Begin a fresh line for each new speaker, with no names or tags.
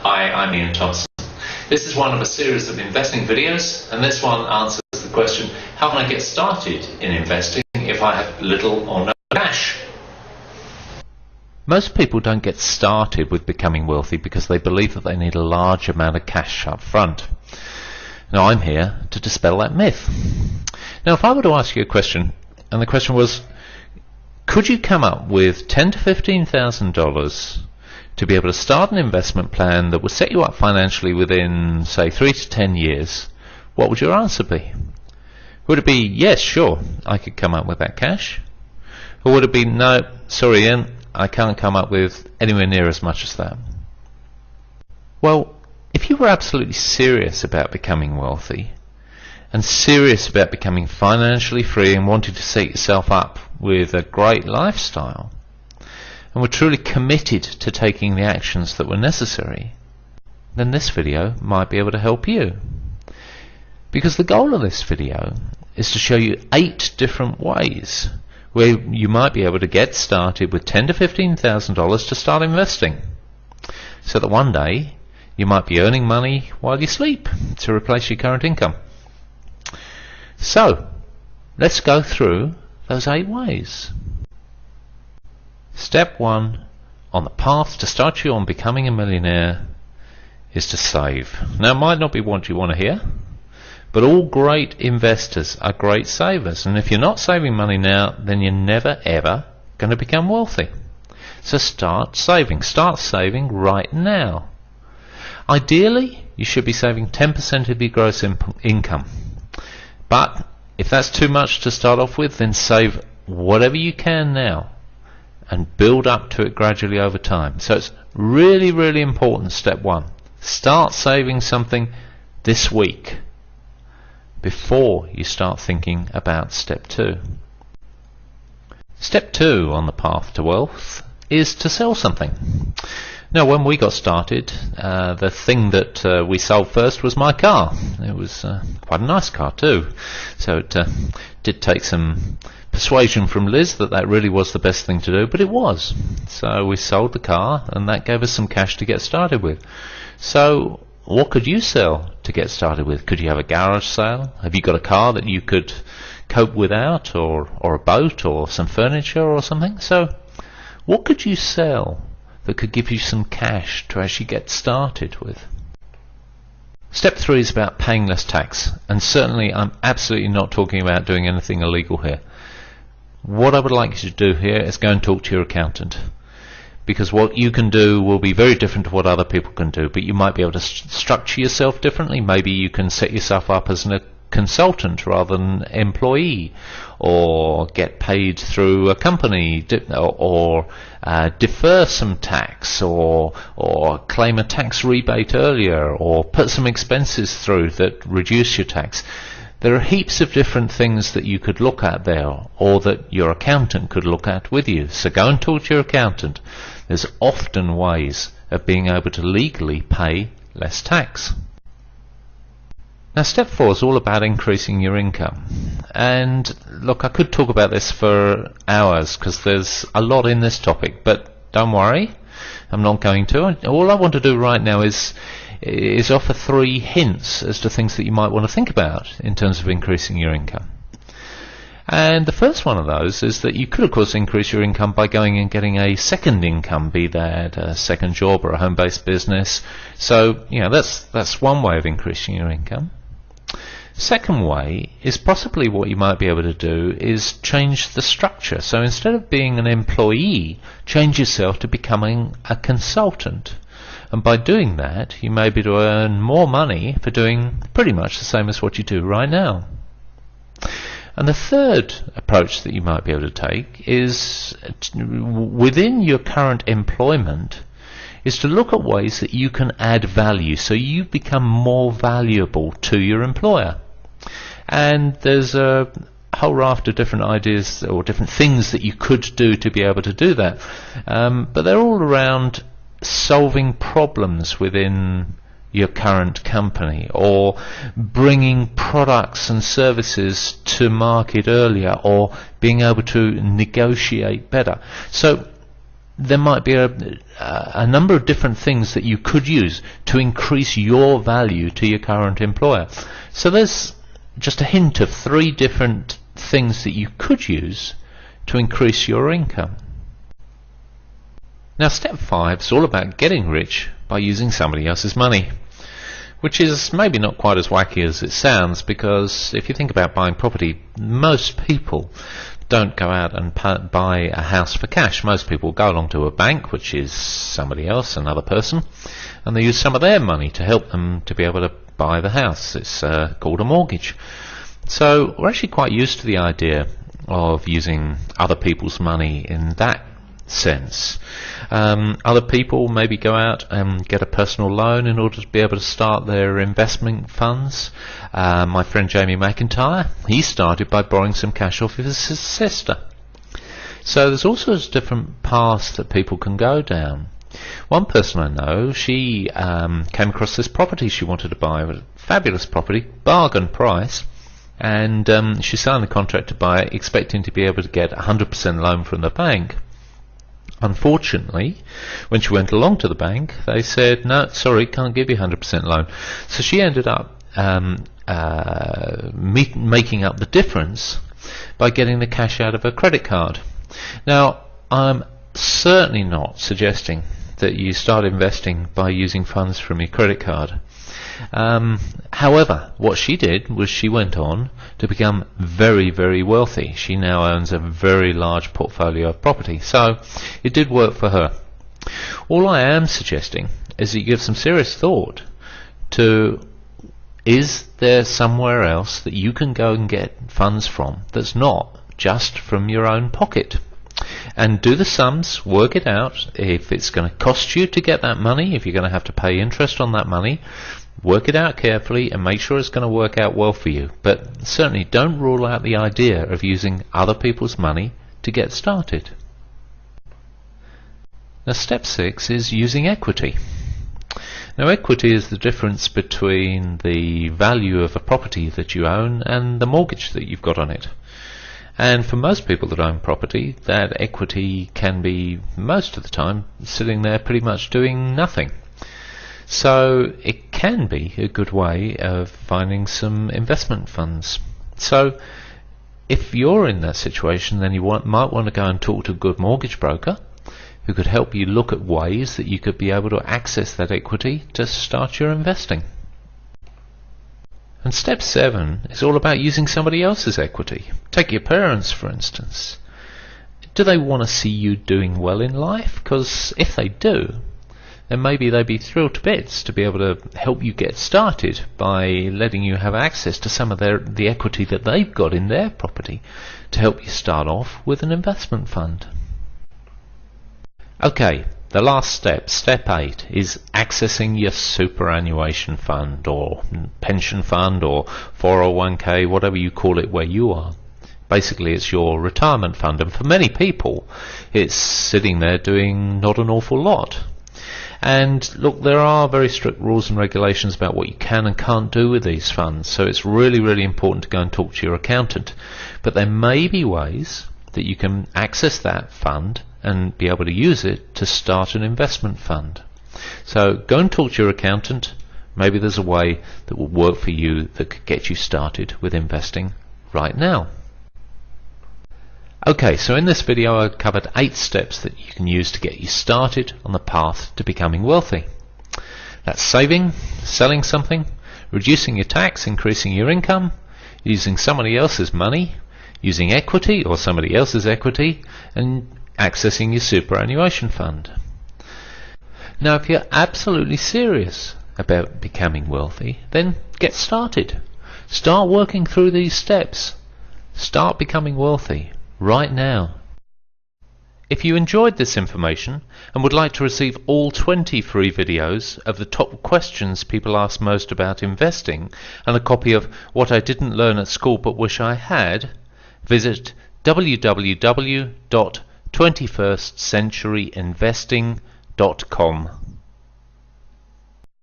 Hi, I'm Ian Thompson. This is one of a series of investing videos, and this one answers the question, how can I get started in investing if I have little or no cash?
Most people don't get started with becoming wealthy because they believe that they need a large amount of cash up front. Now I'm here to dispel that myth. Now if I were to ask you a question, and the question was, could you come up with $10,000 to $15,000 to be able to start an investment plan that would set you up financially within, say, 3 to 10 years, what would your answer be? Would it be, yes, sure, I could come up with that cash? Or would it be, no, sorry Ian, I can't come up with anywhere near as much as that? Well, if you were absolutely serious about becoming wealthy, and serious about becoming financially free and wanting to set yourself up with a great lifestyle, and were truly committed to taking the actions that were necessary, then this video might be able to help you. Because the goal of this video is to show you 8 different ways where you might be able to get started with $10,000 to $15,000 to start investing, so that one day you might be earning money while you sleep to replace your current income. So let's go through those 8 ways. Step 1 on the path to start you on becoming a millionaire is to save. Now it might not be what you want to hear, but all great investors are great savers, and if you're not saving money now, then you're never ever going to become wealthy. So start saving right now. Ideally you should be saving 10% of your gross income, but if that's too much to start off with, then save whatever you can now and build up to it gradually over time. So it's really, really important, step 1. Start saving something this week before you start thinking about step 2. Step 2 on the path to wealth is to sell something. Now when we got started, the thing that we sold first was my car. It was quite a nice car too. So it did take some persuasion from Liz that really was the best thing to do, but it was. So we sold the car, and that gave us some cash to get started with. So what could you sell to get started with? Could you have a garage sale? Have you got a car that you could cope without, or a boat, or some furniture or something? So what could you sell that could give you some cash to actually get started with? Step 3 is about paying less tax, and certainly I'm absolutely not talking about doing anything illegal here. What I would like you to do here is go and talk to your accountant, because what you can do will be very different to what other people can do, but you might be able to structure yourself differently. Maybe you can set yourself up as a consultant rather than employee, or get paid through a company, or defer some tax, or claim a tax rebate earlier, or put some expenses through that reduce your tax. There are heaps of different things that you could look at there, or that your accountant could look at with you. So go and talk to your accountant. There's often ways of being able to legally pay less tax. Now step 4 is all about increasing your income. And look, I could talk about this for hours because there's a lot in this topic, but don't worry, I'm not going to. All I want to do right now is offer 3 hints as to things that you might want to think about in terms of increasing your income. And the first one of those is that you could of course increase your income by going and getting a second income, be that a second job or a home-based business. So that's one way of increasing your income. Second way is possibly what you might be able to do is change the structure. So instead of being an employee, change yourself to becoming a consultant. And by doing that, you may be able to earn more money for doing pretty much the same as what you do right now. And the third approach that you might be able to take is, within your current employment, is to look at ways that you can add value so you become more valuable to your employer. And there's a whole raft of different ideas or different things that you could do to be able to do that. But they're all around solving problems within your current company, or bringing products and services to market earlier, or being able to negotiate better. So there might be a number of different things that you could use to increase your value to your current employer. So there's just a hint of 3 different things that you could use to increase your income. Now step 5 is all about getting rich by using somebody else's money, which is maybe not quite as wacky as it sounds, because if you think about buying property, most people don't go out and buy a house for cash. Most people go along to a bank, which is somebody else, another person, and they use some of their money to help them to be able to buy the house. It's called a mortgage. So we're actually quite used to the idea of using other people's money in that sense. Other people maybe go out and get a personal loan in order to be able to start their investment funds. My friend Jamie McIntyre, he started by borrowing some cash off of his sister. So there's all sorts of different paths that people can go down. One person I know, she came across this property she wanted to buy. It was a fabulous property, bargain price, and she signed the contract to buy it, expecting to be able to get 100% loan from the bank. Unfortunately, when she went along to the bank, they said, no, sorry, can't give you 100% loan. So she ended up making up the difference by getting the cash out of her credit card. Now, I'm certainly not suggesting that you start investing by using funds from your credit card. However, what she did was she went on to become very, very wealthy. She now owns a very large portfolio of property, so it did work for her. All I am suggesting is that you give some serious thought to, is there somewhere else that you can go and get funds from that's not just from your own pocket? And do the sums, work it out. If it's going to cost you to get that money, if you're going to have to pay interest on that money, work it out carefully and make sure it's going to work out well for you. But certainly don't rule out the idea of using other people's money to get started. Now step 6 is using equity. Now equity is the difference between the value of a property that you own and the mortgage that you've got on it. And for most people that own property, that equity can be, most of the time, sitting there pretty much doing nothing. So it can be a good way of finding some investment funds. So if you're in that situation, then you might want to go and talk to a good mortgage broker who could help you look at ways that you could be able to access that equity to start your investing. And step 7 is all about using somebody else's equity. Take your parents, for instance. Do they want to see you doing well in life? Because if they do, then maybe they'd be thrilled to bits to be able to help you get started by letting you have access to some of the equity that they've got in their property to help you start off with an investment fund. Okay, the last step, step 8, is accessing your superannuation fund or pension fund or 401k, whatever you call it where you are. Basically it's your retirement fund, and for many people it's sitting there doing not an awful lot. And look, there are very strict rules and regulations about what you can and can't do with these funds, so it's really, really important to go and talk to your accountant. But there may be ways that you can access that fund and be able to use it to start an investment fund. So go and talk to your accountant. Maybe there's a way that will work for you that could get you started with investing right now. Okay, so in this video I covered 8 steps that you can use to get you started on the path to becoming wealthy. That's saving, selling something, reducing your tax, increasing your income, using somebody else's money, using equity or somebody else's equity, and accessing your superannuation fund. Now if you're absolutely serious about becoming wealthy, then get started. Start working through these steps. Start becoming wealthy right now. If you enjoyed this information and would like to receive all 20 free videos of the top questions people ask most about investing and a copy of What I Didn't Learn at School But Wish I Had, visit www.21stcenturyinvesting.com.